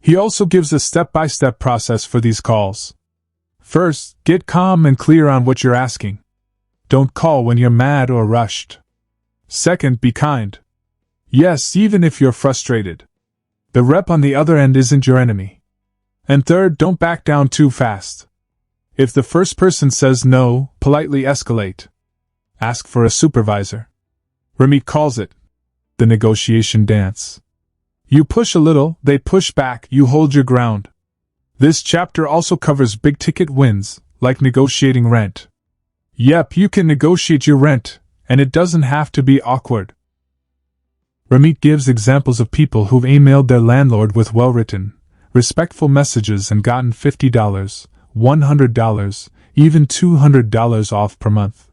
He also gives a step-by-step process for these calls. First, get calm and clear on what you're asking. Don't call when you're mad or rushed. Second, be kind. Yes, even if you're frustrated. The rep on the other end isn't your enemy. And third, don't back down too fast. If the first person says no, politely escalate. Ask for a supervisor. Ramit calls it the negotiation dance. You push a little, they push back, you hold your ground. This chapter also covers big-ticket wins, like negotiating rent. Yep, you can negotiate your rent, and it doesn't have to be awkward. Ramit gives examples of people who've emailed their landlord with well-written, respectful messages and gotten $50, $100, even $200 off per month.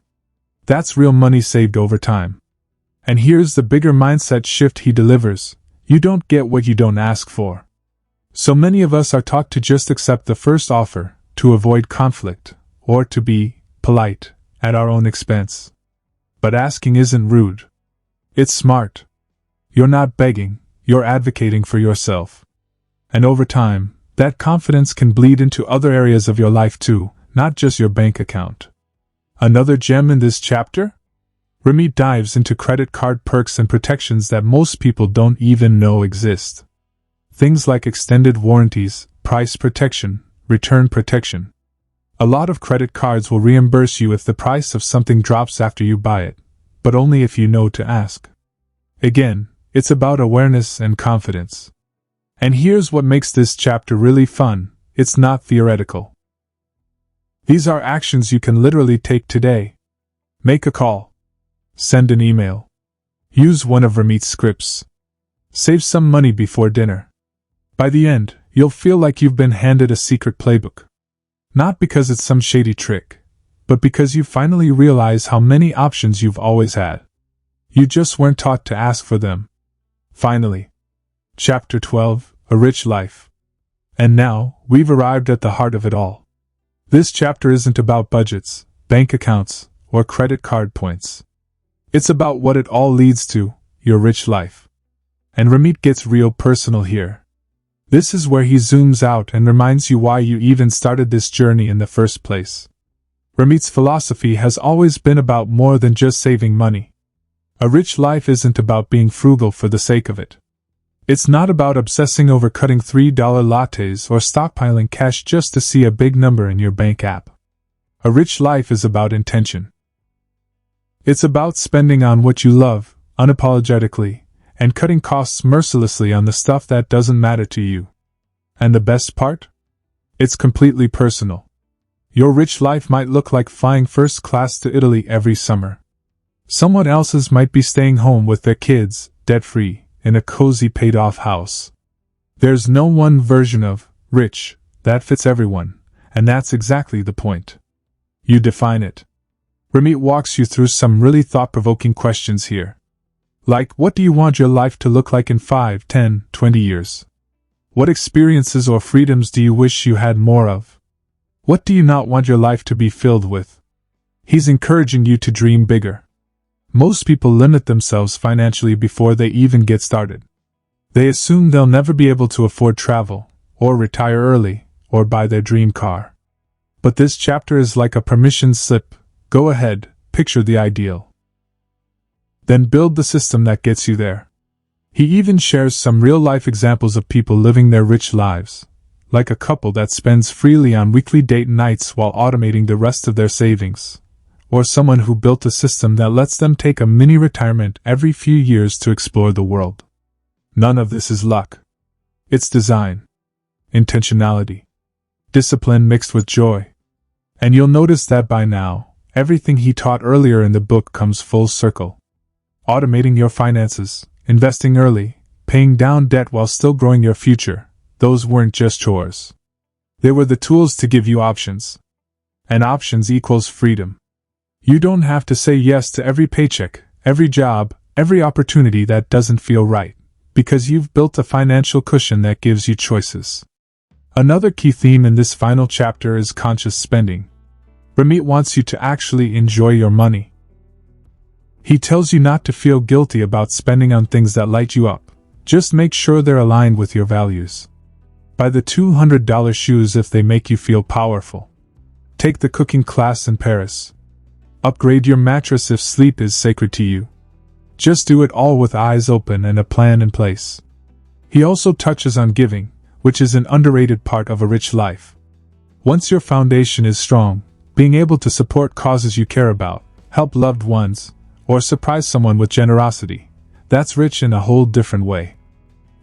That's real money saved over time. And here's the bigger mindset shift he delivers: you don't get what you don't ask for. So many of us are taught to just accept the first offer, to avoid conflict, or to be polite at our own expense. But asking isn't rude. It's smart. You're not begging, you're advocating for yourself. And over time, that confidence can bleed into other areas of your life too, not just your bank account. Another gem in this chapter? Ramit dives into credit card perks and protections that most people don't even know exist. Things like extended warranties, price protection, return protection. A lot of credit cards will reimburse you if the price of something drops after you buy it, but only if you know to ask. Again, it's about awareness and confidence. And here's what makes this chapter really fun: it's not theoretical. These are actions you can literally take today. Make a call. Send an email. Use one of Ramit's scripts. Save some money before dinner. By the end, you'll feel like you've been handed a secret playbook. Not because it's some shady trick, but because you finally realize how many options you've always had. You just weren't taught to ask for them. Finally. Chapter 12, A Rich Life. And now, we've arrived at the heart of it all. This chapter isn't about budgets, bank accounts, or credit card points. It's about what it all leads to, your rich life. And Ramit gets real personal here. This is where he zooms out and reminds you why you even started this journey in the first place. Ramit's philosophy has always been about more than just saving money. A rich life isn't about being frugal for the sake of it. It's not about obsessing over cutting $3 lattes or stockpiling cash just to see a big number in your bank app. A rich life is about intention. It's about spending on what you love, unapologetically, and cutting costs mercilessly on the stuff that doesn't matter to you. And the best part? It's completely personal. Your rich life might look like flying first class to Italy every summer. Someone else's might be staying home with their kids, debt-free, in a cozy paid-off house. There's no one version of rich that fits everyone, and that's exactly the point. You define it. Ramit walks you through some really thought-provoking questions here. Like, what do you want your life to look like in 5, 10, 20 years? What experiences or freedoms do you wish you had more of? What do you not want your life to be filled with? He's encouraging you to dream bigger. Most people limit themselves financially before they even get started. They assume they'll never be able to afford travel, or retire early, or buy their dream car. But this chapter is like a permission slip. Go ahead, picture the ideal. Then build the system that gets you there. He even shares some real-life examples of people living their rich lives, like a couple that spends freely on weekly date nights while automating the rest of their savings, or someone who built a system that lets them take a mini-retirement every few years to explore the world. None of this is luck. It's design, intentionality, discipline mixed with joy. And you'll notice that by now, everything he taught earlier in the book comes full circle. Automating your finances, investing early, paying down debt while still growing your future, those weren't just chores. They were the tools to give you options. And options equals freedom. You don't have to say yes to every paycheck, every job, every opportunity that doesn't feel right, because you've built a financial cushion that gives you choices. Another key theme in this final chapter is conscious spending. Ramit wants you to actually enjoy your money. He tells you not to feel guilty about spending on things that light you up. Just make sure they're aligned with your values. Buy the $200 shoes if they make you feel powerful. Take the cooking class in Paris. Upgrade your mattress if sleep is sacred to you. Just do it all with eyes open and a plan in place. He also touches on giving, which is an underrated part of a rich life. Once your foundation is strong, being able to support causes you care about, help loved ones, or surprise someone with generosity, that's rich in a whole different way.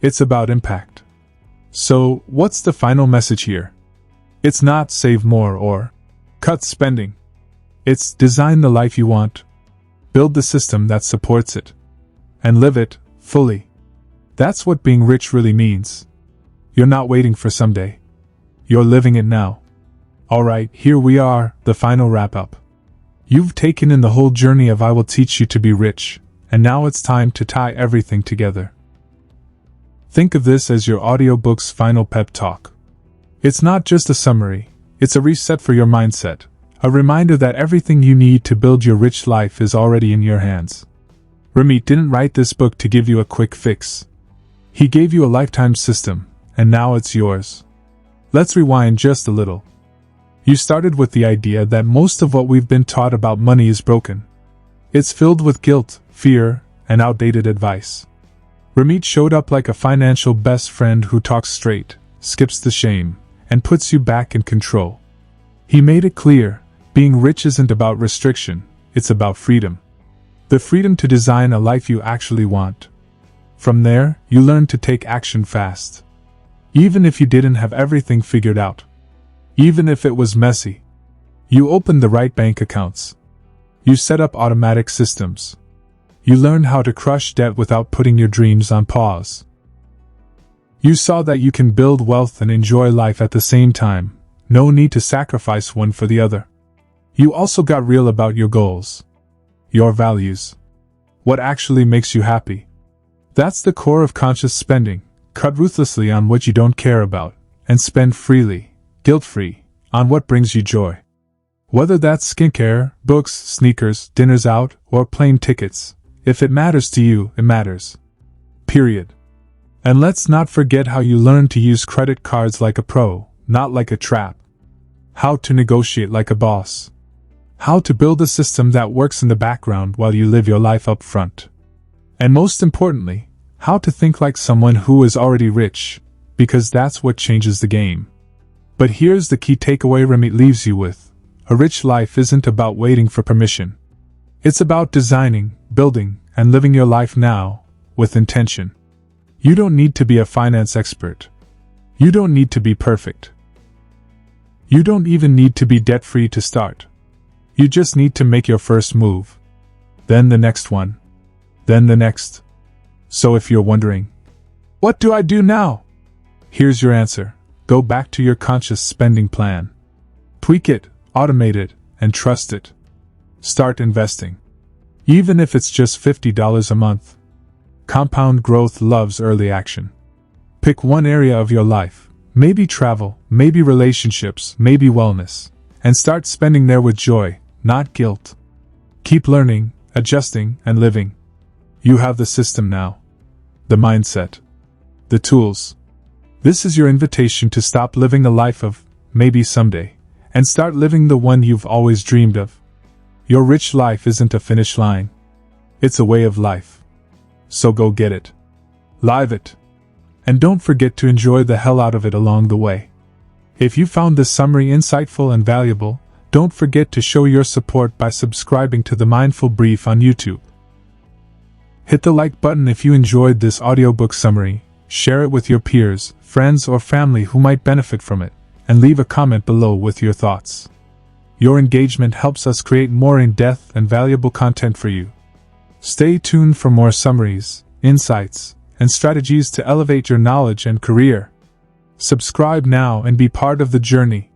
It's about impact. So, what's the final message here? It's not save more or cut spending. It's design the life you want, build the system that supports it, and live it fully. That's what being rich really means. You're not waiting for someday. You're living it now. Alright, here we are, the final wrap-up. You've taken in the whole journey of I will teach you to be rich, and now it's time to tie everything together. Think of this as your audiobook's final pep talk. It's not just a summary, it's a reset for your mindset, a reminder that everything you need to build your rich life is already in your hands. Ramit didn't write this book to give you a quick fix. He gave you a lifetime system, and now it's yours. Let's rewind just a little. You started with the idea that most of what we've been taught about money is broken. It's filled with guilt, fear, and outdated advice. Ramit showed up like a financial best friend who talks straight, skips the shame, and puts you back in control. He made it clear, being rich isn't about restriction, it's about freedom. The freedom to design a life you actually want. From there, you learn to take action fast. Even if you didn't have everything figured out. Even if it was messy. You opened the right bank accounts. You set up automatic systems. You learned how to crush debt without putting your dreams on pause. You saw that you can build wealth and enjoy life at the same time, No need to sacrifice one for the other. You also got real about your goals. Your values. What actually makes you happy. That's the core of conscious spending. Cut ruthlessly on what you don't care about, and spend freely, guilt-free, on what brings you joy. Whether that's skincare, books, sneakers, dinners out, or plane tickets, if it matters to you, it matters. Period. And let's not forget how you learn to use credit cards like a pro, not like a trap. How to negotiate like a boss. How to build a system that works in the background while you live your life up front. And most importantly, how to think like someone who is already rich, because that's what changes the game. But here's the key takeaway Ramit leaves you with. A rich life isn't about waiting for permission. It's about designing, building, and living your life now, with intention. You don't need to be a finance expert. You don't need to be perfect. You don't even need to be debt-free to start. You just need to make your first move. Then the next one. Then the next. So if you're wondering, what do I do now? Here's your answer. Go back to your conscious spending plan. Tweak it, automate it, and trust it. Start investing. Even if it's just $50 a month. Compound growth loves early action. Pick one area of your life, maybe travel, maybe relationships, maybe wellness, and start spending there with joy, not guilt. Keep learning, adjusting, and living. You have the system now. The mindset. The tools. This is your invitation to stop living the life of maybe someday, and start living the one you've always dreamed of. Your rich life isn't a finish line. It's a way of life. So go get it. Live it. And don't forget to enjoy the hell out of it along the way. If you found this summary insightful and valuable, don't forget to show your support by subscribing to the Mindful Brief on YouTube. Hit the like button if you enjoyed this audiobook summary, share it with your peers, friends, or family who might benefit from it, and leave a comment below with your thoughts. Your engagement helps us create more in-depth and valuable content for you. Stay tuned for more summaries, insights, and strategies to elevate your knowledge and career. Subscribe now and be part of the journey.